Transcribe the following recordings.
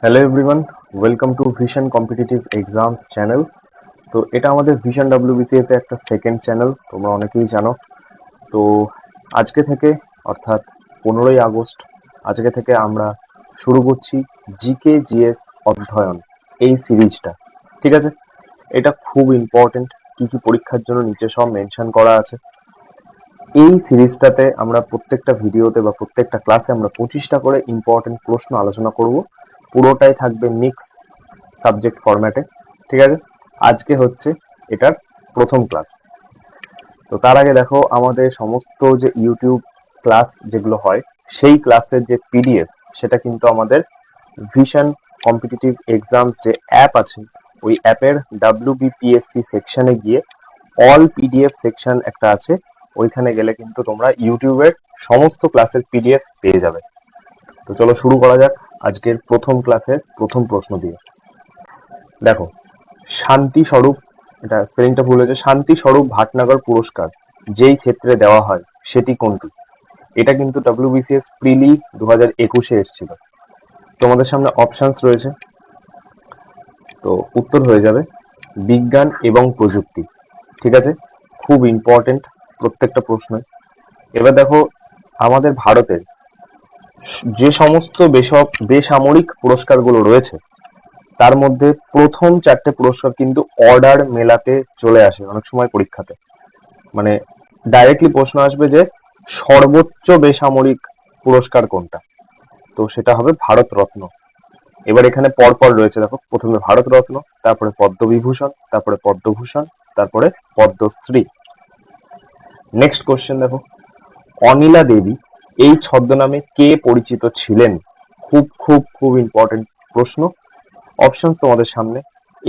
Hello everyone, welcome to vision competitive exams channel. তো এটা আমাদের ভিশন ডাব্লিউবিসিএস এর একটা সেকেন্ড চ্যানেল, তোমরা অনেকেই জানো। তো আজকে থেকে অর্থাৎ 15ই আগস্ট আজকে থেকে আমরা শুরু করছি জিকে জিএস অধ্যয়ন এই সিরিজটা। ঠিক আছে, এটা খুব ইম্পর্টেন্ট। কি কি পরীক্ষার জন্য নিচে সব মেনশন করা আছে। এই সিরিজটাতে আমরা প্রত্যেকটা ভিডিওতে বা প্রত্যেকটা ক্লাসে আমরা 25টা করে ইম্পর্টেন্ট প্রশ্ন আলোচনা করব। পুরোটাই থাকবে মিক্স সাবজেক্ট ফরম্যাটে। ঠিক আছে, আজকে হচ্ছে এটার প্রথম ক্লাস। তো তার আগে দেখো, আমাদের সমস্ত যে ইউটিউব ক্লাস যেগুলো হয় সেই ক্লাসের যে পিডিএফ, সেটা কিন্তু আমাদের ভিশন কম্পিটিটিভ এক্সামস যে অ্যাপ আছে ওই অ্যাপের ডাব্লিউবিপিএসসি সেকশনে গিয়ে অল পিডিএফ সেকশন একটা আছে, ওইখানে গেলে কিন্তু তোমরা ইউটিউবের সমস্ত ক্লাসের পিডিএফ পেয়ে যাবে। তো চলো শুরু করা যাক আজকের প্রথম ক্লাসের প্রথম প্রশ্ন দিয়ে। দেখো, শান্তি স্বরূপ, এটা স্পেলিংটা ভুল হয়েছে, শান্তি স্বরূপ ভাটনগর পুরস্কার যেই ক্ষেত্রে দেওয়া হয় সেটি কোনটি? এটা কিন্তু ডাব্লিউবিসিএস প্রিলি 2021-এ এসেছিল। তোমাদের সামনে অপশনস রয়েছে, তো উত্তর হয়ে যাবে বিজ্ঞান এবং প্রযুক্তি। ঠিক আছে, খুব ইম্পর্টেন্ট প্রত্যেকটা প্রশ্ন। এবার দেখো, আমাদের ভারতের যে সমস্ত বেসামরিক পুরস্কারগুলো রয়েছে তার মধ্যে প্রথম 4টে পুরস্কার কিন্তু অর্ডার মেলাতে চলে আসে অনেক সময় পরীক্ষাতে। মানে ডাইরেক্টলি প্রশ্ন আসবে যে সর্বোচ্চ বেসামরিক পুরস্কার কোনটা, তো সেটা হবে ভারত রত্ন। এবার এখানে পরপর রয়েছে, দেখো, প্রথমে ভারত রত্ন, তারপরে পদ্মবিভূষণ, তারপরে পদ্মভূষণ, তারপরে পদ্মশ্রী। নেক্সট কোশ্চেন দেখো, অনিলা দেবী এই ছদ্মনামে কে পরিচিত ছিলেন? খুব খুব খুব ইম্পর্টেন্ট প্রশ্ন। অপশনস তোমাদের সামনে।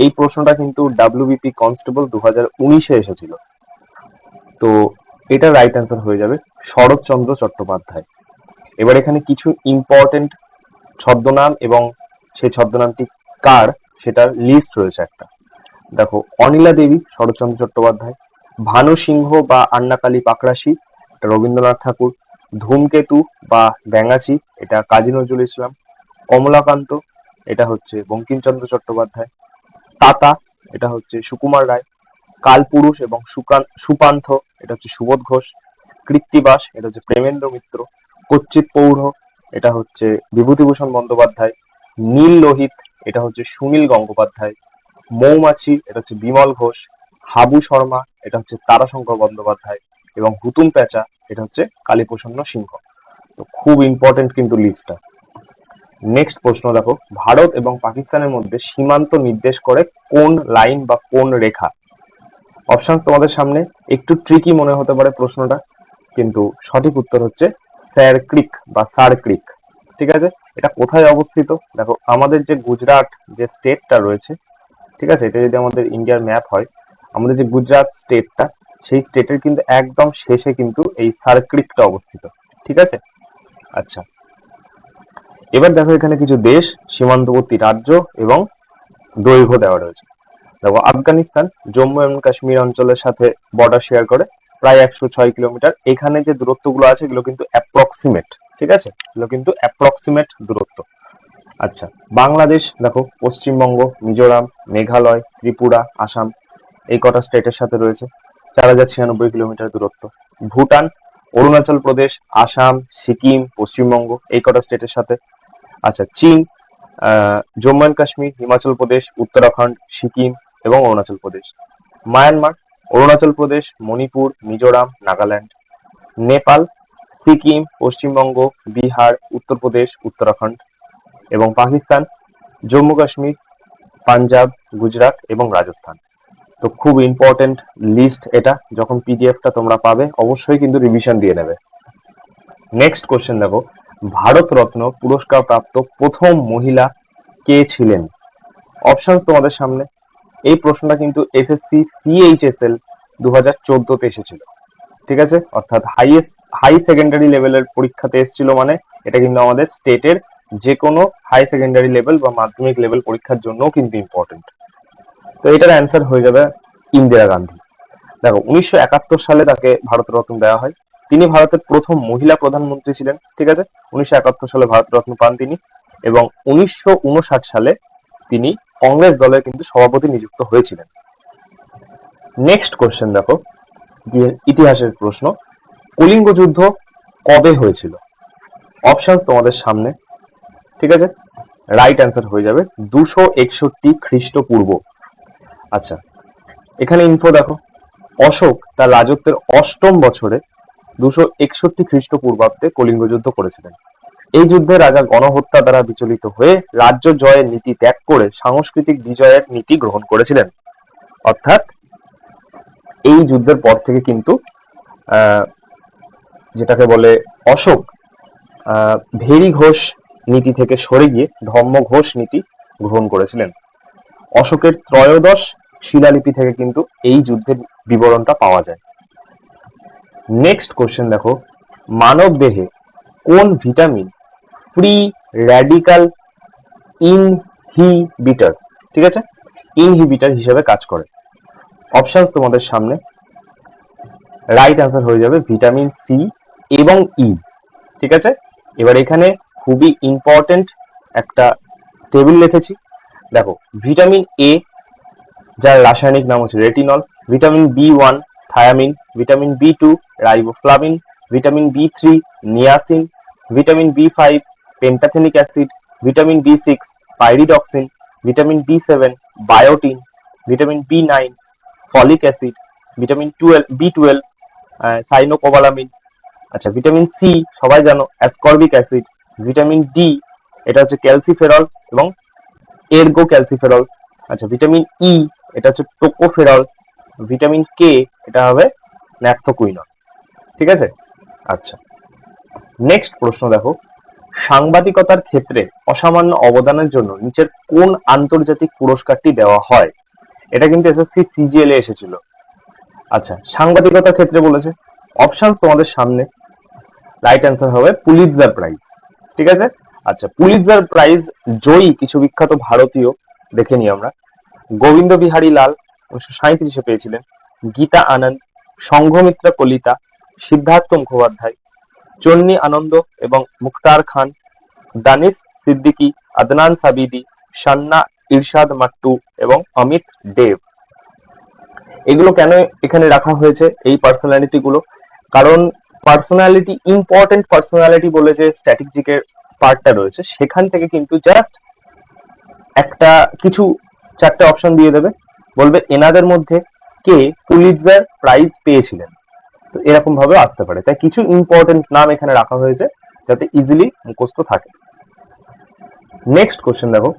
এই প্রশ্নটা কিন্তু ডাব্লিউবিপি কনস্টেবল 2019-এ এসেছিল। তো এটা রাইট অ্যান্সার হয়ে যাবে শরৎচন্দ্র চট্টোপাধ্যায়। এবার এখানে কিছু ইম্পর্টেন্ট ছদ্মনাম এবং সেই ছদ্মনামটি কার সেটার লিস্ট রয়েছে একটা। দেখো, অনিলা দেবী শরৎচন্দ্র চট্টোপাধ্যায়, ভানু সিংহ বা আন্নাকালী পাকরাশি এটা রবীন্দ্রনাথ ঠাকুর, ধূমকেতু বা ব্যাঙাচি এটা কাজী নজরুল ইসলাম, কমলাকান্ত এটা হচ্ছে বঙ্কিমচন্দ্র চট্টোপাধ্যায়, তাতা এটা হচ্ছে সুকুমার রায়, কালপুরুষ এবং সুপান্থ এটা হচ্ছে সুবোধ ঘোষ, কৃত্তিবাস এটা হচ্ছে প্রেমেন্দ্র মিত্র, কচ্ছিৎ পৌঢ় এটা হচ্ছে বিভূতিভূষণ বন্দ্যোপাধ্যায়, নীল লোহিত এটা হচ্ছে সুনীল গঙ্গোপাধ্যায়, মৌমাছি এটা হচ্ছে বিমল ঘোষ, হাবু শর্মা এটা হচ্ছে তারাশঙ্কর বন্দ্যোপাধ্যায় এবং হুতুম প্যাঁচা এটা হচ্ছে কালীপ্রসন্ন সিংহ। তো খুব ইম্পর্টেন্ট কিন্তু লিস্টটা। নেক্সট প্রশ্ন দেখো, ভারত এবং পাকিস্তানের মধ্যে সীমান্ত নির্দেশ করে কোন লাইন বা কোন রেখা? অপশনস তোমাদের সামনে। একটু ট্রিকি মনে হতে পারে প্রশ্নটা, কিন্তু সঠিক উত্তর হচ্ছে স্যার ক্রিক বা সার ক্রিক। ঠিক আছে, এটা কোথায় অবস্থিত? দেখো, আমাদের যে গুজরাট যে স্টেটটা রয়েছে, ঠিক আছে, এটা যদি আমাদের ইন্ডিয়ার ম্যাপ হয়, আমাদের যে গুজরাট স্টেটটা, সেই স্টেটের কিন্তু একদম শেষে কিন্তু এই সার ক্রিকটা অবস্থিত। ঠিক আছে, আচ্ছা। এবার দেখো, এখানে কিছু দেশ, সীমান্তবর্তী রাজ্য এবং দৈর্ঘ্য দেওয়া রয়েছে। দেখো, আফগানিস্তান জম্মু এবং কাশ্মীর অঞ্চলের সাথে বর্ডার শেয়ার করে প্রায় 106 কিলোমিটার। এখানে যে দূরত্বগুলো আছে এগুলো কিন্তু অ্যাপ্রক্সিমেট। ঠিক আছে, এগুলো কিন্তু অ্যাপ্রক্সিমেট দূরত্ব। আচ্ছা, বাংলাদেশ দেখো, পশ্চিমবঙ্গ, মিজোরাম, মেঘালয়, ত্রিপুরা, আসাম এই কটা স্টেটের সাথে রয়েছে 4096 কিলোমিটার দূরত্ব। ভুটান, অরুণাচল প্রদেশ, আসাম, সিকিম, পশ্চিমবঙ্গ এই কটা স্টেটের সাথে। আচ্ছা, চীন, জম্মু অ্যান্ড কাশ্মীর, হিমাচল প্রদেশ, উত্তরাখণ্ড, সিকিম এবং অরুণাচল প্রদেশ। মায়ানমার, অরুণাচল প্রদেশ, মণিপুর, মিজোরাম, নাগাল্যান্ড। নেপাল, সিকিম, পশ্চিমবঙ্গ, বিহার, উত্তরপ্রদেশ, উত্তরাখণ্ড। এবং পাকিস্তান, জম্মু কাশ্মীর, পাঞ্জাব, গুজরাট এবং রাজস্থান। তো খুব ইম্পর্টেন্ট লিস্ট এটা, যখন পিডিএফটা তোমরা পাবে অবশ্যই কিন্তু রিভিশন দিয়ে নেবে। নেক্সট কোশ্চেন দেখো, ভারত রত্ন পুরস্কার প্রাপ্ত প্রথম মহিলা কে ছিলেন? অপশনস তোমাদের সামনে। এই প্রশ্নটা কিন্তু এসএসসি সিএইচএসএল 2014-তে এসেছিল। ঠিক আছে, অর্থাৎ হাই সেকেন্ডারি লেভেলের পরীক্ষাতে এসেছিল, মানে এটা কিন্তু আমাদের স্টেটের যে কোনো হাই সেকেন্ডারি লেভেল বা মাধ্যমিক লেভেল পরীক্ষার জন্যও কিন্তু ইম্পর্টেন্ট। তো এটার অ্যান্সার হয়ে যাবে ইন্দিরা গান্ধী। দেখো, 1971 সালে তাকে ভারতরত্ন দেওয়া হয়। তিনি ভারতের প্রথম মহিলা প্রধানমন্ত্রী ছিলেন। ঠিক আছে, 1971 সালে ভারতরত্ন পান তিনি। এবং 1959 সালে তিনি কংগ্রেস দলের কিন্তু সভাপতি নিযুক্ত হয়েছিলেন। নেক্সট কোশ্চেন দেখো, ইতিহাসের প্রশ্ন, কলিঙ্গ যুদ্ধ কবে হয়েছিল? অপশনস তোমাদের সামনে, ঠিক আছে? রাইট অ্যান্সার হয়ে যাবে 261 খ্রিস্টপূর্ব। আচ্ছা, এখানে ইনফো দেখো, অশোক তার রাজত্বের অষ্টম বছরে 261 খ্রিস্টপূর্বাব্দে কলিঙ্গ যুদ্ধ করেছিলেন। এই যুদ্ধে রাজা গণহত্যা দ্বারা বিচলিত হয়ে রাজ্য জয়ের নীতি ত্যাগ করে সাংস্কৃতিক বিজয়ের নীতি গ্রহণ করেছিলেন। অর্থাৎ এই যুদ্ধের পর থেকে কিন্তু যেটাকে বলে অশোক ভেরি ঘোষ নীতি থেকে সরে গিয়ে ধর্ম ঘোষ নীতি গ্রহণ করেছিলেন। অশোকের ত্রয়োদশ শিলালিপি থেকে কিন্তু এই যুদ্ধের বিবরণটা পাওয়া যায়। নেক্সট কোশ্চেন দেখো, মানব দেহে কোন ভিটামিন ফ্রি র্যাডিক্যাল ইনহিবিটর, ঠিক আছে, ইনহিবিটর হিসেবে কাজ করে? অপশনস তোমাদের সামনে, রাইট অ্যান্সার হয়ে যাবে ভিটামিন সি এবং ই, ঠিক আছে? এবার এখানে খুবই ইম্পর্টেন্ট একটা টেবিল লিখেছি, দেখো, ভিটামিন এ যার রাসায়নিক নাম হচ্ছে retinol, vitamin B one thymine, vitamin B2 riboflavin, vitamin বি3 niacin, vitamin বি5 পেন্টাথেনিক acid, vitamin বি6 pyridoxine, vitamin বি7 বায়োটিন, vitamin বি9 folic acid, vitamin বি12 cyanocobalamin. আচ্ছা, ভিটামিন সি সবাই জানো অ্যাসকর্বিক অ্যাসিড, ভিটামিন ডি এটা হচ্ছে ক্যালসিফেরল এবং এরগো ক্যালসিফেরল। আচ্ছা, ভিটামিন ই এটা হচ্ছে টোকোফেরল, ভিটামিন কে এটা হবে ন্যাপথোকুইনল, ঠিক আছে? আচ্ছা, নেক্সট প্রশ্ন দেখো, সাংবাদিকতার ক্ষেত্রে অসামান্য অবদানের জন্য নিচের কোন আন্তর্জাতিক পুরস্কারটি দেওয়া হয়? এটা কিন্তু এসএসসি সিজিএল এ এসেছিল। আচ্ছা, সাংবাদিকতার ক্ষেত্রে বলেছে, অপশনস তোমাদের সামনে, রাইট অ্যান্সার হবে পুলিৎজার প্রাইজ, ঠিক আছে? আচ্ছা, পুলিৎজার প্রাইজ জয়ী কিছু বিখ্যাত ভারতীয় দেখে নিই আমরা। গোবিন্দ বিহারী লাল 1937 পেয়েছিলেন, গীতা আনন্দ, সংঘমিত্রা কলিতা, সিদ্ধার্থ মুখোপাধ্যায়, চন্নী আনন্দ এবং মুখতার খান, দানিশ সিদ্দিকী, আদনান সাবিদি, শান্না ইরশাদ মাট্টু এবং অমিত দেব। এগুলো কেন এখানে রাখা হয়েছে এই পার্সোনালিটি গুলো? কারণ পার্সোনালিটি, ইম্পর্টেন্ট পার্সোনালিটি বলে যে স্ট্র্যাটেজিকের পার্টটা রয়েছে, সেখান থেকে কিন্তু জাস্ট একটা কিছু চারটে অপশন দিয়ে দেবে, বলবে এনাদের মধ্যে কে পুলিৎজার প্রাইজ পেয়েছিলেন, তো এরকম ভাবে আসতে পারে। তাই কিছু ইম্পর্টেন্ট নাম এখানে রাখা হয়েছে যাতে ইজিলি মুখস্থ থাকে। নেক্সট কোশ্চেন দেখো,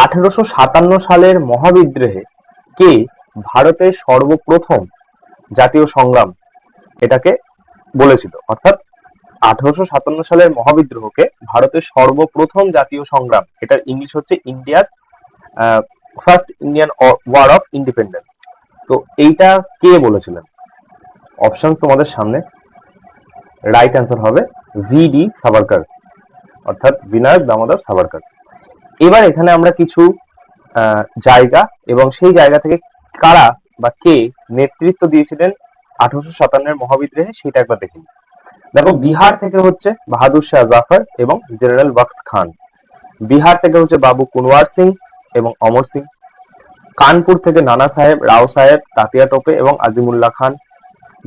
1857 সালের মহাবিদ্রোহে কে ভারতের সর্বপ্রথম জাতীয় সংগ্রাম এটাকে বলেছিল? অর্থাৎ 1857 সালের মহাবিদ্রোহকে ভারতের সর্বপ্রথম জাতীয় সংগ্রাম, এটার ইংলিশ হচ্ছে India's first Indian war of independence. তো এইটা কে বলেছিলেন? অপশন তোমাদের সামনে, রাইট অ্যান্সার হবে ভিডি সাভারকার, অর্থাৎ বিনায়ক দামোদর সাভারকার। এবার এখানে আমরা কিছু জায়গা এবং সেই জায়গা থেকে কারা বা কে নেতৃত্ব দিয়েছিলেন 1857 মহাবিদ্রোহে সেটা একবার দেখি। দেখো, বিহার থেকে হচ্ছে বাহাদুর শাহ জাফর এবং জেনারেল ওয়াক্ত খান, বিহার থেকে হচ্ছে বাবু কুনওয়ার সিং এবং অমর সিং, কানপুর থেকে নানা সাহেব, রাও সাহেব, তাতিয়া টোপে এবং আজিমুল্লাহ খান,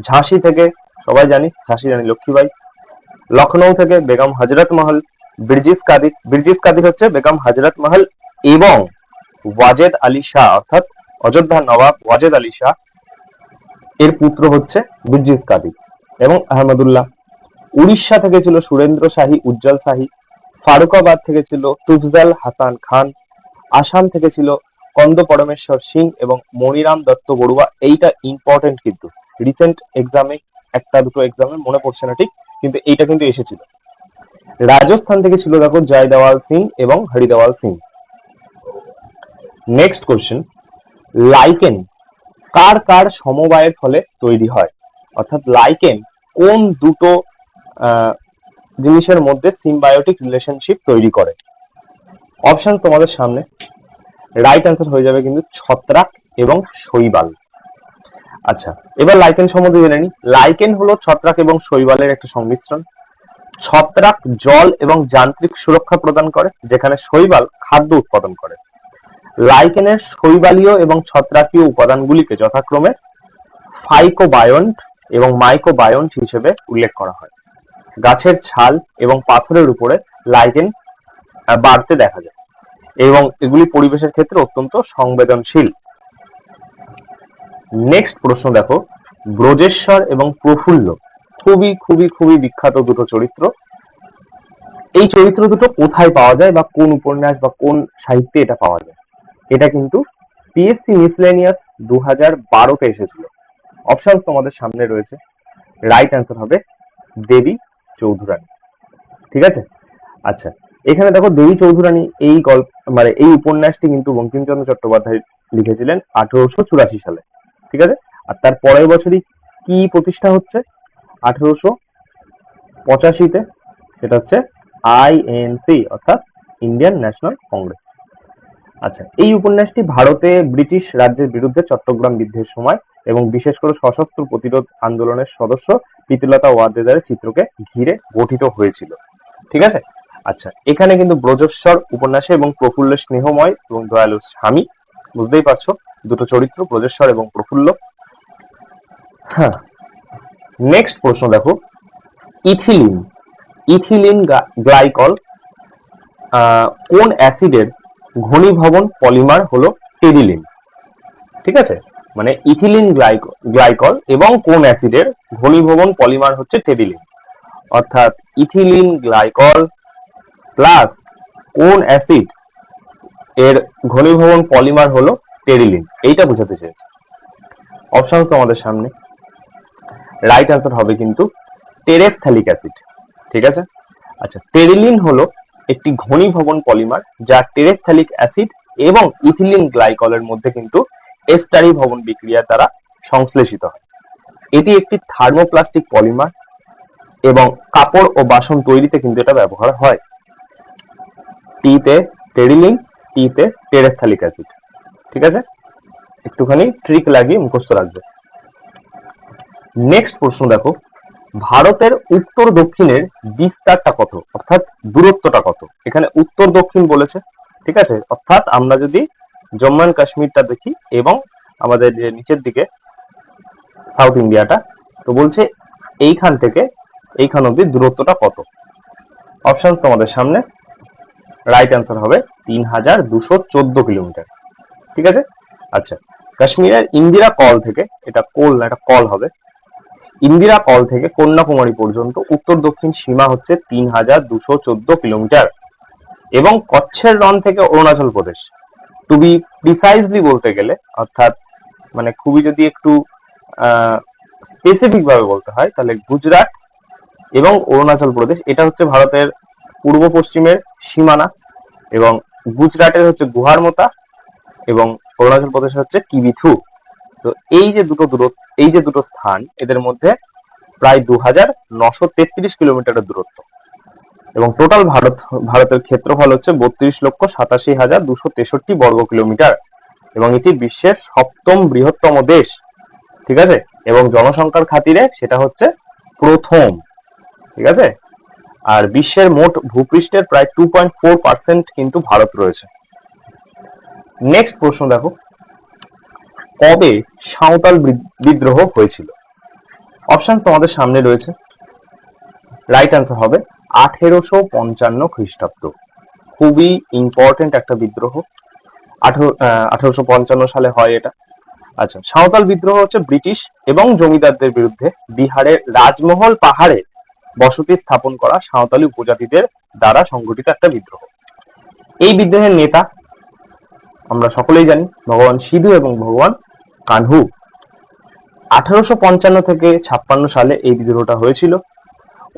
ঝাঁসি থেকে সবাই জানি ঝাঁসি রানী লক্ষ্মীবাই, লখনৌ থেকে বেগম হজরত মহল, বিরজিস কাদির হচ্ছে বেগম হজরত মহল এবং ওয়াজেদ আলী শাহ, অর্থাৎ অযোধ্যার নবাব ওয়াজেদ আলী শাহ এর পুত্র হচ্ছে বিরজিস কাদির এবং আহমদুল্লাহ। উড়িষ্যা থেকে ছিল সুরেন্দ্র শাহী, উজ্জ্বল শাহী, ফারুকাবাদ থেকে ছিল তুফজাল হাসান খান, আসাম থেকে ছিল কন্দ পরমেশ্বর সিং এবং মনিরাম দত্ত বড়ুয়া। এইটা ইম্পর্টেন্ট, কিন্তু রিসেন্ট এক্সামে একটা দুটো এক্সামে মনে পড়ছে না ঠিক, কিন্তু এইটা কিন্তু এসেছিল। রাজস্থান থেকে ছিল দেখো জয়দেওয়াল সিং এবং হরিদেওয়াল সিং। নেক্সট কোশ্চেন, লাইকেন কার কার সমবায়ের ফলে তৈরি হয়? অর্থাৎ লাইকেন কোন দুটো জিনিসের মধ্যে সিম্বায়োটিক রিলেশনশিপ তৈরি করে? অপশন তোমাদের সামনে, রাইট অ্যান্সার হয়ে যাবে কিন্তু ছত্রাক এবং শৈবাল। আচ্ছা, এবার লাইকেন সম্বন্ধে জেনে নিই। লাইকেন হলো ছত্রাক এবং শৈবালের একটা সংমিশ্রণ। ছত্রাক জল এবং যান্ত্রিক সুরক্ষা প্রদান করে, যেখানে শৈবাল খাদ্য উৎপাদন করে। লাইকেনের শৈবালীয় এবং ছত্রাকীয় উপাদানগুলিকে যথাক্রমে ফাইকোবায়ন্ট এবং মাইকোবায়ন্ট হিসেবে উল্লেখ করা হয়। গাছের ছাল এবং পাথরের উপরে লাইকেন বাড়তে দেখা যায় এবং এগুলি পরিবেশের ক্ষেত্রে অত্যন্ত সংবেদনশীল। নেক্সট প্রশ্ন দেখো, ব্রজেশ্বর এবং প্রফুল্ল খুবই খুবই খুবই বিখ্যাত দুটো চরিত্র। এই চরিত্র দুটো কোথায় পাওয়া যায় বা কোন উপন্যাস বা কোন সাহিত্যে এটা পাওয়া যায়? এটা কিন্তু পিএসসি মিসলেনিয়াস 2012-তে এসেছিল। অপশনস তোমাদের সামনে রয়েছে। রাইট অ্যান্সার হবে দেবী চৌধুরানী। ঠিক আছে, আচ্ছা এখানে দেখো দেবী চৌধুরানী এই গল্প মানে এই উপন্যাসটি কিন্তু বঙ্কিমচন্দ্র চট্টোপাধ্যায় লিখেছিলেন 1884 সালে। ঠিক আছে, আর তার পরের বছরই কি প্রতিষ্ঠা হচ্ছে 1885-তে, সেটা হচ্ছে আইএনসি অর্থাৎ ইন্ডিয়ান ন্যাশনাল কংগ্রেস। আচ্ছা, এই উপন্যাসটি ভারতে ব্রিটিশ রাজ্যের বিরুদ্ধে চট্টগ্রাম বিদ্রোহের সময় এবং বিশেষ করে সশস্ত্র প্রতিরোধ আন্দোলনের সদস্য প্রীতিলতা ওয়াদ্দেদারের চিত্রকে ঘিরে গঠিত হয়েছিল। ঠিক আছে, আচ্ছা এখানে কিন্তু ব্রজেশ্বর উপন্যাসে এবং প্রফুল্ল স্নেহময় এবং দয়ালু স্বামী, বুঝতেই পারছো দুটো চরিত্র ব্রজেশ্বর এবং প্রফুল্ল। হ্যাঁ, নেক্সট প্রশ্ন দেখো, ইথিলিন ইথিলিন গ্লাইকল কোন অ্যাসিডের ঘনীভবন পলিমার হলো টেরিলিন? ঠিক আছে, মানে ইথিলিন গ্লাইকল এবং কোন অ্যাসিডের ঘনীভবন পলিমার হচ্ছে টেরিলিন, অর্থাৎ ইথিলিন গ্লাইকল প্লাস কোন অ্যাসিড এর ঘনীভবন পলিমার হলো টেরিলিন, এইটা বোঝাতে চেয়েছে। অপশনস তোমাদের সামনে। রাইট অ্যান্সার হবে কিন্তু টেরেফথ্যালিক অ্যাসিড। ঠিক আছে, আচ্ছা টেরিলিন হলো একটি ঘনীভবন পলিমার যা টেরেফথ্যালিক অ্যাসিড এবং ইথিলিন গ্লাইকলের মধ্যে কিন্তু এস্টারি ভবন বিক্রিয়ার দ্বারা সংশ্লেষিত হয়। এটি একটি থার্মোপ্লাস্টিক পলিমার এবং কাপড় ও বাসন তৈরিতে কিন্তু এটা ব্যবহার হয়। টিতে টেরিলিন, টিতে টেরেফথ্যালিক অ্যাসিড। ঠিক আছে, একটুখানি ট্রিক লাগিয়ে মুখস্থ রাখবে। নেক্সট প্রশ্ন দেখো, ভারতের উত্তর দক্ষিণের বিস্তারটা কত, অর্থাৎ দূরত্বটা কত? এখানে উত্তর দক্ষিণ বলেছে। ঠিক আছে, অর্থাৎ আমরা যদি জম্মু অ্যান্ড কাশ্মীরটা দেখি এবং আমাদের যে নিচের দিকে সাউথ ইন্ডিয়াটা, তো বলছে এইখান থেকে এইখান অব্দি দূরত্বটা কত? অপশনস তোমাদের সামনে। রাইট অ্যান্সার হবে 3214 কিলোমিটার। ঠিক আছে, আচ্ছা কাশ্মীরের ইন্দিরা কল থেকে, এটা কোল না এটা কল হবে, ইন্দিরা কল থেকে কন্যাকুমারী পর্যন্ত উত্তর দক্ষিণ সীমা হচ্ছে 3214 কিলোমিটার এবং কচ্ছের রণ থেকে Arunachal Pradesh, two B precisely বলতে গেলে, অর্থাৎ মানে খুবই যদি একটু স্পেসিফিক ভাবে বলতে হয় তাহলে গুজরাট এবং অরুণাচল প্রদেশ এটা হচ্ছে ভারতের পূর্ব পশ্চিমের সীমানা, এবং গুজরাটের হচ্ছে গুহারমোতা এবং অরুণাচল প্রদেশ হচ্ছে কিবিথু। তো এই যে দুটো স্থান, এদের মধ্যে প্রায় 2933 কিলোমিটারের দূরত্ব এবং টোটাল ভারতের ক্ষেত্রফল হচ্ছে 32,87,263 বর্গ কিলোমিটার এবং এটি বিশ্বের 7ম বৃহত্তম দেশ। ঠিক আছে, এবং জনসংখ্যার খাতিরে সেটা হচ্ছে প্রথম। ঠিক আছে, আর বিশ্বের মোট ভূপৃষ্ঠের প্রায় 2.4% কিন্তু ভারত রয়েছে। নেক্সট প্রশ্ন দেখো, কবে সাঁওতাল বিদ্রোহ হয়েছিল? অপশন তোমাদের সামনে রয়েছে। রাইট অ্যান্সার হবে 1855 খ্রিস্টাব্দ। খুবই ইম্পর্টেন্ট একটা বিদ্রোহ, 1855 সালে হয় এটা। আচ্ছা, সাঁওতাল বিদ্রোহ হচ্ছে ব্রিটিশ এবং জমিদারদের বিরুদ্ধে বিহারের রাজমহল পাহাড়ে বসতি স্থাপন করা সাঁওতালি উপজাতিদের দ্বারা সংগঠিত একটা বিদ্রোহ। এই বিদ্রোহের নেতা আমরা সকলেই জানি ভগবান সিধু এবং ভগবান কানহু। 1855 থেকে 56 সালে এই বিদ্রোহটা হয়েছিল।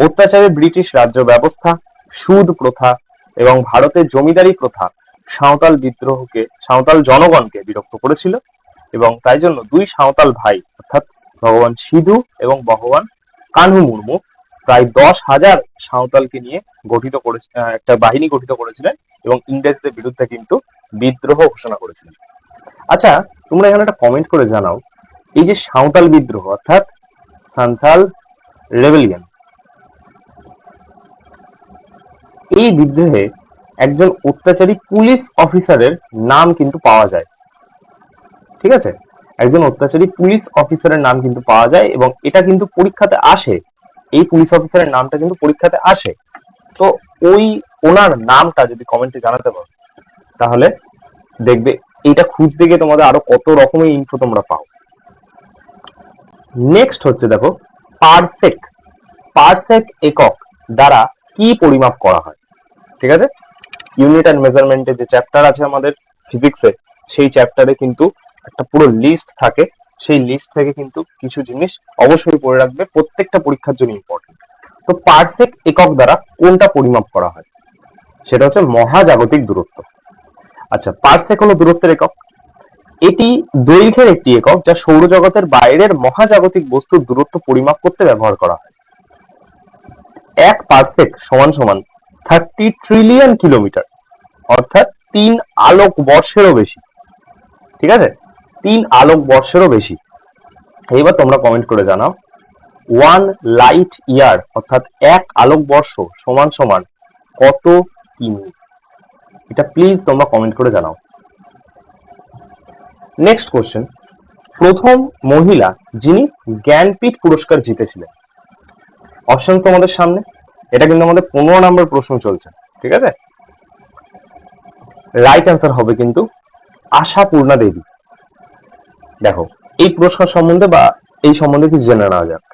অত্যাচারে ব্রিটিশ রাজ্য ব্যবস্থা, সুদ প্রথা এবং ভারতের জমিদারি প্রথা সাঁওতাল জনগণকে বিরক্ত করেছিল এবং তাই জন্য দুই সাঁওতাল ভাই অর্থাৎ ভগবান সিধু এবং ভগবান কানহু মুর্মু প্রায় 10,000 সাঁওতালকে নিয়ে একটা বাহিনী গঠিত করেছিলেন এবং ইংরেজদের বিরুদ্ধে কিন্তু বিদ্রোহ ঘোষণা করেছিলেন। আচ্ছা, তোমরা এখানে একটা কমেন্ট করে জানাও, এই যে সাঁওতাল বিদ্রোহ অর্থাৎ সান্থাল রেবেলিয়ন, এই বিদ্রোহে একজন অত্যাচারী পুলিশ অফিসারের নাম কিন্তু পাওয়া যায়। ঠিক আছে, একজন অত্যাচারী পুলিশ অফিসারের নাম কিন্তু পাওয়া যায় এবং এটা কিন্তু পরীক্ষাতে আসে। এই পুলিশ অফিসারের নামটা কিন্তু পরীক্ষাতে আসে। তো ওনার নামটা যদি কমেন্টে জানাতে পারো, তাহলে দেখবে এইটা খুঁজতে গিয়ে তোমাদের আরো কত রকমের ইনফো তোমরা পাও। নেক্সট হচ্ছে দেখো পারসেক। পারসেক একক দ্বারা কি পরিমাপ করা হয়? ঠিক আছে, ইউনিট অ্যান্ড মেজারমেন্টের যে চ্যাপ্টার আছে আমাদের ফিজিক্সে, সেই চ্যাপ্টারে কিন্তু একটা পুরো লিস্ট থাকে। সেই লিস্ট থেকে কিন্তু কিছু জিনিস অবশ্যই পড়ে রাখবে, প্রত্যেকটা পরীক্ষার জন্য ইম্পর্টেন্ট। তো পারসেক একক দ্বারা কোনটা পরিমাপ করা হয়? সেটা হচ্ছে মহাজাগতিক দূরত্ব। আচ্ছা, পারসেক হলো দূরত্বের একক। এটি দৈর্ঘ্যের একটি একক যা সৌরজগতের বাইরের মহাজাগতিক বস্তুর দূরত্ব পরিমাপ করতে ব্যবহার করা হয়। এক পারসেক সমান সমান 30 ট্রিলিয়ন কিলোমিটার, অর্থাৎ 3 আলোক বর্ষেরও বেশি। ঠিক আছে, 3 আলোক বর্ষেরও বেশি। এইবার তোমরা কমেন্ট করে জানাও 1 লাইট ইয়ার অর্থাৎ 1 আলোক বর্ষ সমান সমান কত কিমি? এটা প্লিজ তোমরা কমেন্ট করে জানাও। নেক্সট কোশ্চেন, প্রথম মহিলা যিনি জ্ঞানপীঠ পুরস্কার জিতেছিলেন। অপশন তোমাদের সামনে। এটা কিন্তু আমাদের 15 নম্বর প্রশ্ন চলছে। ঠিক আছে, রাইট অ্যান্সার হবে কিন্তু আশাপূর্ণা দেবী। দেখো এই পুরস্কার সম্বন্ধে বা এই সম্বন্ধে কিছু জেনে নেওয়া যাক।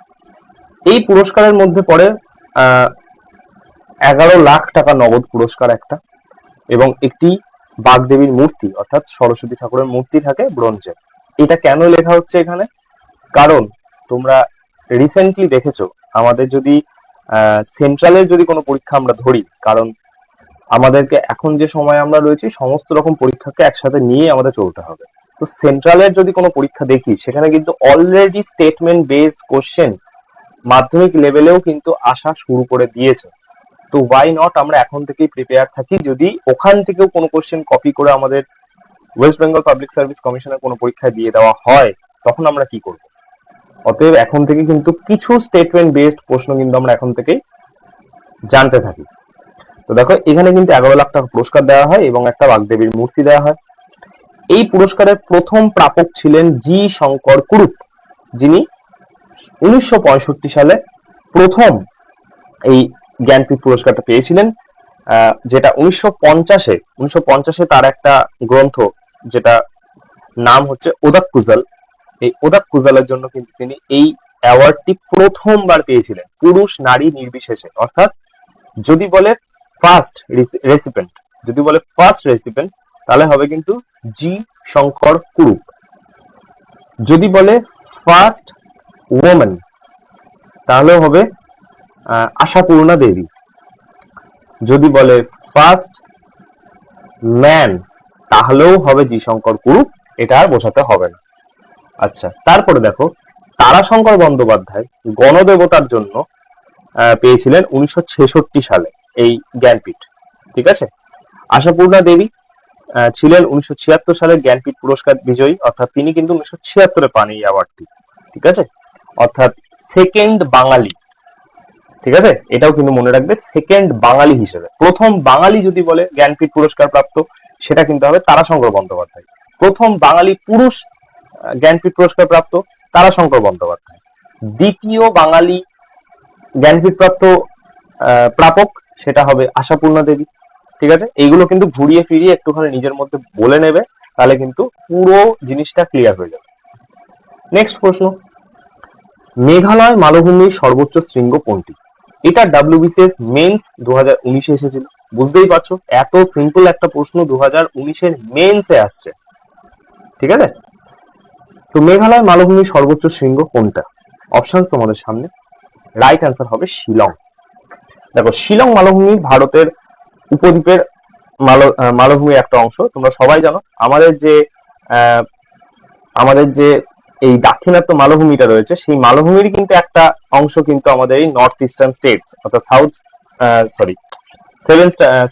এই পুরস্কারের মধ্যে পড়ে 11 লাখ টাকা নগদ পুরস্কার একটা, এবং একটি বাগদেবীর মূর্তি অর্থাৎ সরস্বতী ঠাকুরের মূর্তি থাকে ব্রোঞ্জের। এটা কেন লেখা হচ্ছে এখানে? কারণ তোমরা রিসেন্টলি দেখেছো আমাদের যদি সেন্ট্রালের যদি কোনো পরীক্ষা আমরা ধরি, কারণ আমাদেরকে এখন যে সময় আমরা রয়েছি সমস্ত রকম পরীক্ষাকে একসাথে নিয়ে আমাদের চলতে হবে। তো সেন্ট্রালের যদি কোনো পরীক্ষা দেখি, সেখানে কিন্তু অলরেডি স্টেটমেন্ট বেসড কোশ্চেন মাধ্যমিক লেভেলেও কিন্তু আসা শুরু করে দিয়েছে। তো ওয়াই নট আমরা এখন থেকেই প্রিপেয়ার থাকি, যদি ওখান থেকেও কোনো কোশ্চেন কপি করে আমাদের ওয়েস্ট বেঙ্গল পাবলিক সার্ভিস কমিশনের কোনো পরীক্ষায় দিয়ে দেওয়া হয়, তখন আমরা কি করব? অতএব এখন থেকে কিন্তু কিছু স্টেটমেন্ট বেসড প্রশ্ন কিন্তু আমরা এখন থেকেই জানতে থাকি। তো দেখো এখানে কিন্তু 11 লাখ টাকা পুরস্কার দেওয়া হয় এবং একটা বাগদেবীর মূর্তি দেওয়া হয়। এই পুরস্কারের প্রথম প্রাপক ছিলেন জি শঙ্কর কুরুপ, যিনি 1965 সালে প্রথম এই জ্ঞানপীঠ পুরস্কারটা পেয়েছিলেন। যেটা 1950-এ তার একটা গ্রন্থ, যেটা নাম হচ্ছে ওদাক্কুজাল, এই ওদাক্কুজালের জন্য কিন্তু তিনি এই অ্যাওয়ার্ডটি প্রথমবার পেয়েছিলেন, পুরুষ নারী নির্বিশেষে। অর্থাৎ যদি বলে ফার্স্ট রেসিপেন্ট, তাহলে হবে কিন্তু জি শঙ্কর কুরুপ। যদি বলে ফার্স্ট ওমেন, তাহলে হবে আশাপূর্ণা দেবী। যদি বলে ফার্স্ট ম্যান, তাহলেও হবে জি শঙ্কর কুরুপ, এটা আর বোঝাতে হবে না। আচ্ছা, তারপরে দেখো তারাশঙ্কর বন্দ্যোপাধ্যায় গণদেবতার জন্য পেয়েছিলেন 1966 সালে এই জ্ঞানপীঠ। ঠিক আছে, আশাপূর্ণা দেবী ছিলেন 1976 সালে জ্ঞানপীঠ পুরস্কার বিজয়ী, অর্থাৎ তিনি কিন্তু 1976-এ পান এই অ্যাওয়ার্ডটি। ঠিক আছে, অর্থাৎ সেকেন্ড বাঙালি। ঠিক আছে, এটাও কিন্তু মনে রাখবে, সেকেন্ড বাঙালি হিসেবে। প্রথম বাঙালি যদি বলে জ্ঞানপীঠ পুরস্কার প্রাপ্ত, সেটা কিন্তু হবে তারাশঙ্কর বন্দ্যোপাধ্যায়। প্রথম বাঙালি পুরুষ জ্ঞানপীঠ পুরস্কার প্রাপ্ত তারাশঙ্কর বন্দ্যোপাধ্যায়। দ্বিতীয় বাঙালি জ্ঞানপীঠ প্রাপ্ত প্রাপক, সেটা হবে আশাপূর্ণা দেবী। ঠিক আছে, এইগুলো কিন্তু ঘুরিয়ে ফিরিয়ে একটুখানি নিজের মধ্যে বলে নেবে, তাহলে কিন্তু পুরো জিনিসটা ক্লিয়ার হয়ে যাবে। নেক্সট প্রশ্ন, মেঘালয় মালভূমির সর্বোচ্চ শৃঙ্গ কোনটি? এটা WBCS মেন্স 2019-এ এসেছিল। বুঝতেই পারছো এত সিম্পল একটা প্রশ্ন 2019-এর মেন্সে আসছে। ঠিক আছে, তো মেঘালয় মালভূমির সর্বোচ্চ শৃঙ্গ কোনটা? অপশন তোমাদের সামনে। রাইট অ্যান্সার হবে শিলং। দেখো শিলং মালভূমি ভারতের উপদ্বীপের মালভূমির একটা অংশ। তোমরা সবাই জানো আমাদের যে এই দাক্ষিণাত্য মালভূমিটা রয়েছে, সেই মালভূমির কিন্তু একটা অংশ কিন্তু আমাদের এই নর্থ ইস্টার্ন স্টেটস অর্থাৎ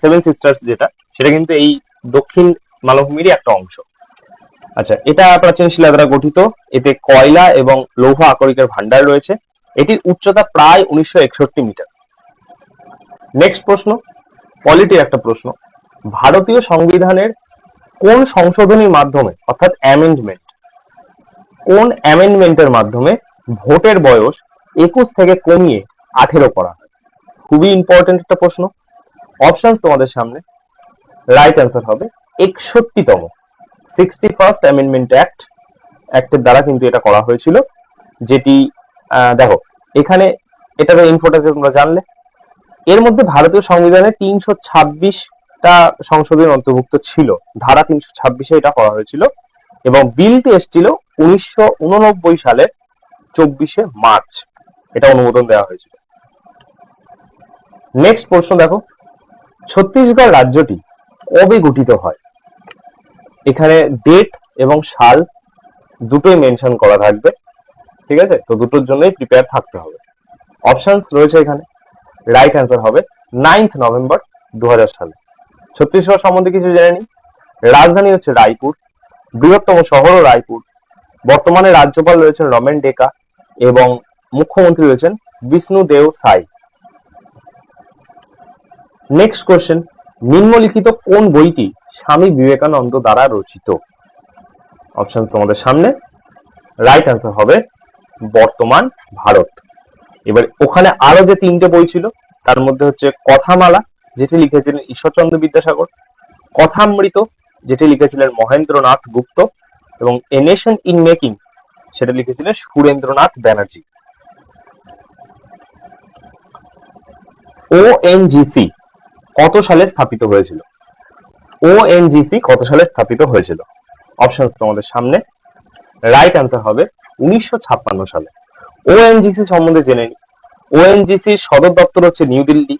সেভেন সিস্টার্স যেটা, সেটা কিন্তু এই দক্ষিণ মালভূমিরই একটা অংশ। আচ্ছা, এটা প্রাচীন শিলা দ্বারা গঠিত। এতে কয়লা এবং লৌহ আকরিকের ভান্ডার রয়েছে। এটির উচ্চতা প্রায় 1961 মিটার। নেক্সট প্রশ্ন, পলিটির একটা প্রশ্ন, ভারতীয় সংবিধানের কোন সংশোধনীর মাধ্যমে অর্থাৎ অ্যামেন্ডমেন্ট, কোন অ্যামেন্ডমেন্টের মাধ্যমে ভোটের বয়স 21 থেকে কমিয়ে 18 করা হয়? খুবই ইম্পর্টেন্ট একটা প্রশ্ন। অপশনস তোমাদের সামনে। রাইট অ্যান্সার হবে 61তম 61st অ্যামেন্ডমেন্ট অ্যাক্টের দ্বারা কিন্তু এটা করা হয়েছিল, যেটি দেখো এখানে এটার ইনফোটা তোমরা জানলে। এর মধ্যে ভারতীয় সংবিধানে 326টা সংশোধনী অন্তর্ভুক্ত ছিল, ধারা 326-এ এটা করা হয়েছিল এবং বিলটি এসেছিল 1989 সালের 24শে মার্চ, এটা অনুমোদন দেওয়া হয়েছিল। নেক্সট প্রশ্ন দেখো, ছত্তিশগড় রাজ্যটি কবে গঠিত হয়? এখানে ডেট এবং সাল দুটোই মেনশন করা থাকবে, ঠিক আছে? তো দুটোর জন্যই প্রিপেয়ার থাকতে হবে। অপশনস রয়েছে এখানে। রাইট অ্যান্সার হবে 9 নভেম্বর 2000 সালে। ছত্তিশগড় সম্বন্ধে কিছু জেনে নিই। রাজধানী হচ্ছে রায়পুর, বৃহত্তম শহরও রায়পুর। বর্তমানে রাজ্যপাল রয়েছেন রমেন ডেকা এবং মুখ্যমন্ত্রী রয়েছেন বিষ্ণুদেও সাই। নেক্সট কোশ্চেন, নিম্নলিখিত কোন বইটি স্বামী বিবেকানন্দ দ্বারা রচিত? অপশন তোমাদের সামনে। রাইট অ্যান্সার হবে বর্তমান ভারত। এবার ওখানে আরো যে 3টে বই ছিল তার মধ্যে হচ্ছে কথামালা, যেটি লিখেছিলেন ঈশ্বরচন্দ্র বিদ্যাসাগর, কথামৃত, যেটি লিখেছিলেন মহেন্দ্রনাথ গুপ্ত, এবং এ নেশন ইন মেকিং, সেটা লিখেছিলেন সুরেন্দ্রনাথ ব্যানার্জি। ওএনজিসি কত সালে স্থাপিত হয়েছিল? ওএনজিসি কত সালে স্থাপিত হয়েছিল? অপশনস তোমাদের সামনে। রাইট অ্যান্সার হবে 1956 সালে। ওএনজিসি সম্বন্ধে জেনে নিই। ওএনজিসির সদর দপ্তর হচ্ছে নিউ দিল্লি।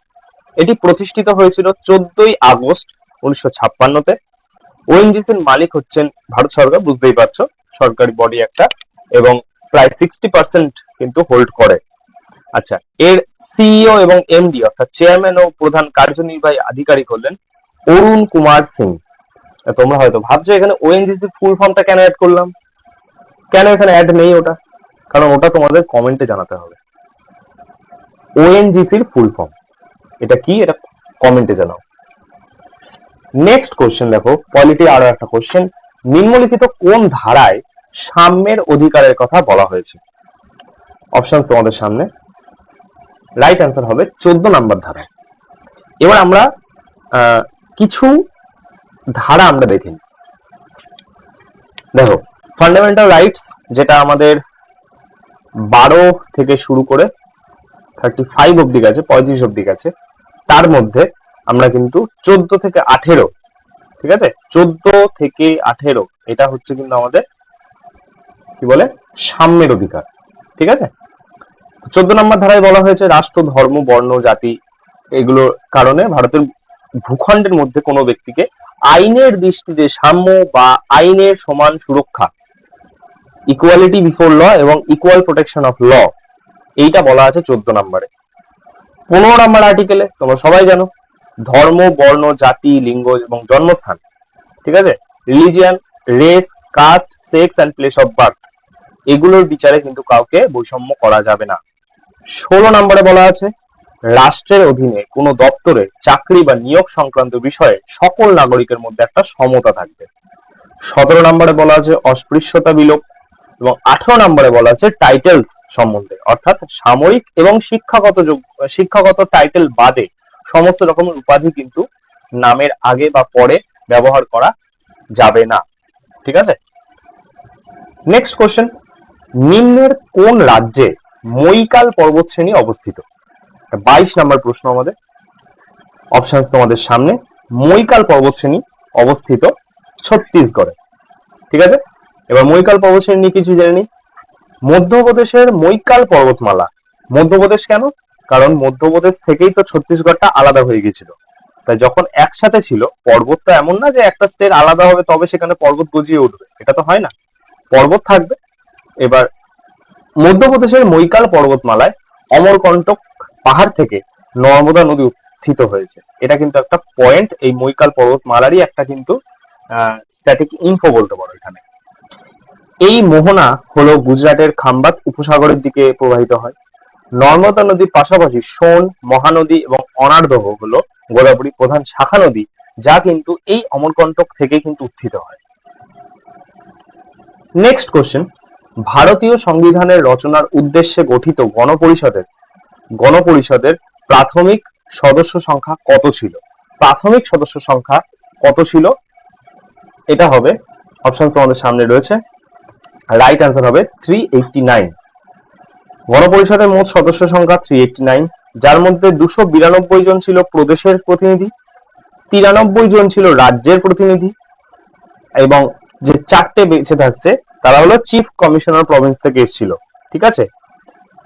এটি প্রতিষ্ঠিত হয়েছিল 14ই আগস্ট 1956-তে। ওএনজিসির মালিক হচ্ছেন ভারত সরকার, বুঝতেই পারছো সরকারি বডি একটা, এবং প্রায় 60% কিন্তু হোল্ড করে। আচ্ছা, এর সিইও এবং এমডি অর্থাৎ চেয়ারম্যান ও প্রধান কার্যনির্বাহী আধিকারিক হলেন অরুণ কুমার সিং। তোমরা হয়তো ভাবছো এখানে ওএনজিসি ফুল ফর্মটা কেন অ্যাড করলাম, কেন এখানে অ্যাড নেই ওটা, কারণ ওটা তোমাদের কমেন্টে জানাতে হবে। ওএনজিসির ফুল ফর্ম এটা কি, এটা কমেন্টে জানাও। নেক্সট কোশ্চেন দেখো, পলিটি আরো একটা কোশ্চেন, নিম্নলিখিত কোন ধারায় সাম্যের অধিকারের কথা বলা হয়েছে? অপশন তোমাদের সামনে। রাইট অ্যান্সার হবে 14 নম্বর ধারায়। এবার আমরা কিছু ধারা আমরা দেখি। দেখো, ফান্ডামেন্টাল রাইটস যেটা আমাদের 12 থেকে শুরু করে 35 অব্দি গেছে, 35 অব্দি গেছে, তার মধ্যে আমরা কিন্তু 14 থেকে 18, ঠিক আছে, 14 থেকে 18 এটা হচ্ছে কিন্তু আমাদের কি বলে সাম্যের অধিকার, ঠিক আছে। 14 নম্বর ধারায় বলা হয়েছে রাষ্ট্র, ধর্ম, বর্ণ, জাতি এগুলোর কারণে ভারতের ভূখণ্ডের মধ্যে কোনো ব্যক্তিকে আইনের দৃষ্টিতে সাম্য বা আইনের সমান সুরক্ষা, ইকুয়ালিটি বিফোর ল এবং ইকুয়াল প্রোটেকশন অফ ল, এইটা বলা আছে 14 নম্বরে। 15 নম্বর আর্টিকেলে তোমরা সবাই জানো ধর্ম, বর্ণ, জাতি, লিঙ্গ এবং জন্মস্থান, ঠিক আছে, religion, race, caste, sex and place of birth, এগুলোর বিচারে কিন্তু কাউকে বৈষম্য করা যাবে না। 16 নম্বরে বলা আছে রাষ্ট্রের অধীনে কোনো দপ্তরে চাকরি বা নিয়োগ সংক্রান্ত বিষয়ে সকল নাগরিকের মধ্যে একটা সমতা থাকবে। 17 নম্বরে বলা আছে অস্পৃশ্যতা বিলোপ, এবং 18 নম্বরে বলা আছে টাইটেলস সম্বন্ধে, অর্থাৎ সামরিক এবং শিক্ষাগত টাইটেল বাদে সমস্ত রকমের উপাধি কিন্তু নামের আগে বা পরে ব্যবহার করা যাবে না, ঠিক আছে। নেক্সট কোশ্চেন, নিম্নের কোন রাজ্যে মৈকাল পর্বতশ্রেণী অবস্থিত? 22 নম্বর প্রশ্ন আমাদের। অপশন তোমাদের সামনে। মৈকাল পর্বতশ্রেণী অবস্থিত ছত্তিশগড়ে, ঠিক আছে। এবার মৈকাল পর্বতশ্রেণী নিয়ে কিছু জেনে নিই। মধ্যপ্রদেশের মৈকাল পর্বতমালা, মধ্যপ্রদেশ কেন, কারণ মধ্যপ্রদেশ থেকেই তো ছত্তিশগড়টা আলাদা হয়ে গেছিল, তাই যখন একসাথে ছিল পর্বত তো এমন না যে একটা স্টেট আলাদা হবে তবে সেখানে পর্বত গজিয়ে উঠবে, এটা তো হয় না, পর্বত থাকবে। এবার মধ্যপ্রদেশের মৈকাল পর্বতমালায় অমরকন্টক পাহাড় থেকে নর্মদা নদী উত্থিত হয়েছে, এটা কিন্তু একটা পয়েন্ট, এই মৈকাল পর্বতমালারই একটা কিন্তু স্ট্যাটিক ইনফো বলতে পারো এখানে। এই মোহনা হলো গুজরাটের খাম্বাত উপসাগরের দিকে প্রবাহিত হয়। নর্মদা নদীর পাশাপাশি সোন, মহানদী এবং অনার্দহ হলো গোদাবরী প্রধান শাখা নদী, যা কিন্তু এই অমরকন্টক থেকে কিন্তু উত্থিত হয়। নেক্সট কোশ্চেন, ভারতীয় সংবিধানের রচনার উদ্দেশ্যে গঠিত গণপরিষদের প্রাথমিক সদস্য সংখ্যা কত ছিল? প্রাথমিক সদস্য সংখ্যা কত ছিল? এটা হবে, অপশন তোমাদের সামনে রয়েছে, রাইট অ্যান্সার হবে 389। গণপরিষদের মোট সদস্য সংখ্যা 389, যার মধ্যে 292 জন ছিল প্রদেশের প্রতিনিধি, 93 জন ছিল রাজ্যের প্রতিনিধি, এবং যে চারটে বেঁচে থাকছে তারা হলো চিফ কমিশনার প্রভিন্স থেকে এসেছিল। ঠিক আছে,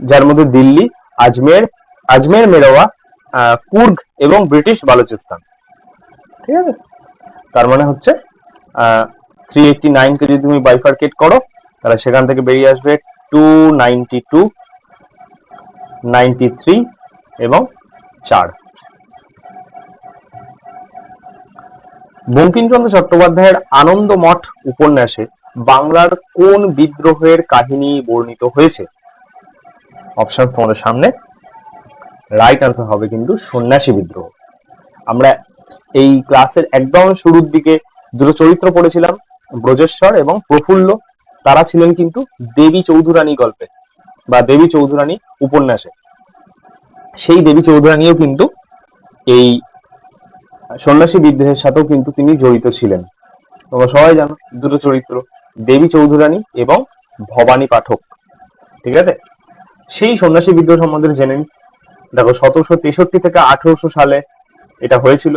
যার মধ্যে দিল্লি, আজমের মেরওয়া, কুর্গ এবং ব্রিটিশ বালুচিস্তান। ঠিক আছে, তার মানে হচ্ছে 389 কে যদি তুমি বাইফারকেট করো তাহলে সেখান থেকে বেরিয়ে আসবে 292, 93 এবং 4। বঙ্কিমচন্দ্র চট্টোপাধ্যায়ের আনন্দমঠ উপন্যাসে বাংলার কোন বিদ্রোহের কাহিনী বর্ণিত হয়েছে? অপশন তোমাদের সামনে, রাইট আনসার হবে কিন্তু সন্ন্যাসী বিদ্রোহ। আমরা এই ক্লাসের একদম শুরুর দিকে দুটো চরিত্র পড়েছিলাম, ব্রজেশ্বর এবং প্রফুল্ল। তারা ছিলেন কিন্তু দেবী চৌধুরানী গল্পে বা দেবী চৌধুরানী উপন্যাসে। সেই দেবী চৌধুরানীও কিন্তু এই সন্ন্যাসী বিদ্রোহের সাথেও কিন্তু তিনি জড়িত ছিলেন। তোমরা সবাই জানো দুটো চরিত্র, দেবী চৌধুরানী এবং ভবানী পাঠক। ঠিক আছে, সেই সন্ন্যাসী বিদ্রোহ সম্বন্ধে জেনে নিই। দেখো, 1763 থেকে 1800 সালে এটা হয়েছিল।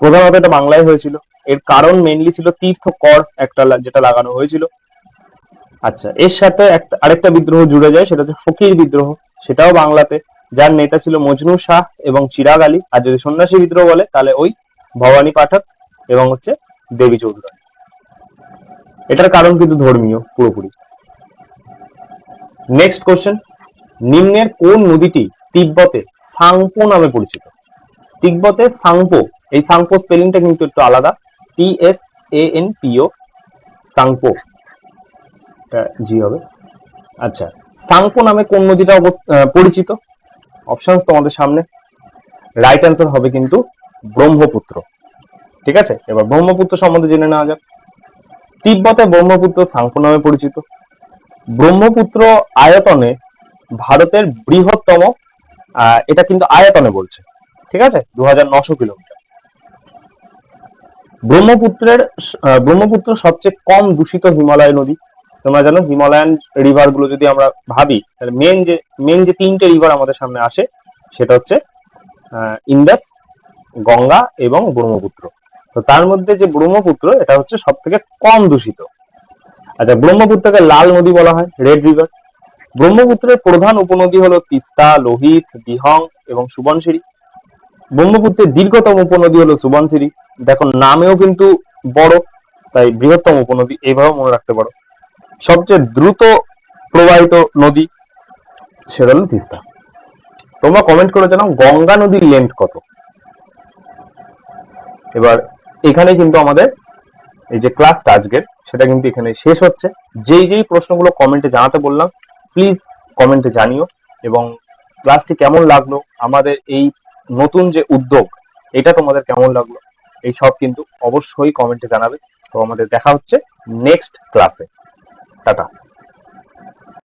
প্রধানত এটা বাংলায় হয়েছিল। এর কারণ মেইনলি ছিল তীর্থ কর একটা যেটা লাগানো হয়েছিল। আচ্ছা, এর সাথে আরেকটা বিদ্রোহ জুড়ে যায়, সেটা হচ্ছে ফকির বিদ্রোহ, সেটাও বাংলাতে, যার নেতা ছিল মজনু শাহ এবং চিরাগ আলী। আর যদি সন্ন্যাসী বিদ্রোহ বলে তাহলে ওই ভবানী পাঠক এবং হচ্ছে দেবী চৌধুরানী। এটার কারণ কিন্তু ধর্মীয় পুরোপুরি। নেক্সট কোশ্চেন, নিম্নের কোন নদীটি তিব্বতে সাংপো নামে পরিচিত? তিব্বতে সাংপো, এই সাংপো স্পেলিংটা কিন্তু একটু আলাদা, TSANPO, সাংপো, জি হবে। আচ্ছা, সাংপো নামে কোন নদীটা পরিচিত? অপশনস তোমাদের সামনে, রাইট অ্যান্সার হবে কিন্তু ব্রহ্মপুত্র। ঠিক আছে, এবার ব্রহ্মপুত্র সম্বন্ধে জেনে নেওয়া যাক। তিব্বতে ব্রহ্মপুত্র সাংপো নামে পরিচিত। ব্রহ্মপুত্র আয়তনে ভারতের বৃহত্তম, এটা কিন্তু আয়তনে বলছে। ঠিক আছে, 2900 কিলোমিটার। ব্রহ্মপুত্র সবচেয়ে কম দূষিত হিমালয় নদী। তোমরা জানো হিমালয়ান রিভার গুলো যদি আমরা ভাবি তাহলে মেন যে তিনটে রিভার আমাদের সামনে আসে সেটা হচ্ছে ইন্দাস, গঙ্গা এবং ব্রহ্মপুত্র। তো তার মধ্যে যে ব্রহ্মপুত্র এটা হচ্ছে সব থেকে কম দূষিত। আচ্ছা, ব্রহ্মপুত্রকে লাল নদী বলা হয়, রেড রিভার। ব্রহ্মপুত্রের প্রধান উপনদী হলো তিস্তা, লোহিত, দিহং এবং সুবনশিরি। ব্রহ্মপুত্রের দীর্ঘতম উপনদী হলো সুবনশিরি। দেখো নামেও কিন্তু বড়, তাই বৃহত্তম উপনদী এইভাবে মনে রাখতে পারো। সবচেয়ে দ্রুত প্রবাহিত নদী সেটা হলো তিস্তা। তোমরা কমেন্ট করে জানাও গঙ্গা নদীর লেন্থ কত। এবার এখানে কিন্তু আমাদের এই যে ক্লাসটা আজকের সেটা কিন্তু এখানে শেষ হচ্ছে। যেই প্রশ্নগুলো কমেন্টে জানাতে বললাম প্লিজ কমেন্টে জানিও, এবং ক্লাসটি কেমন লাগলো, আমাদের এই নতুন যে উদ্যোগ এটা তোমাদের কেমন লাগলো এই সব কিন্তু অবশ্যই কমেন্টে জানাবে। তো আমাদের দেখা হচ্ছে নেক্সট ক্লাসে। টাটা।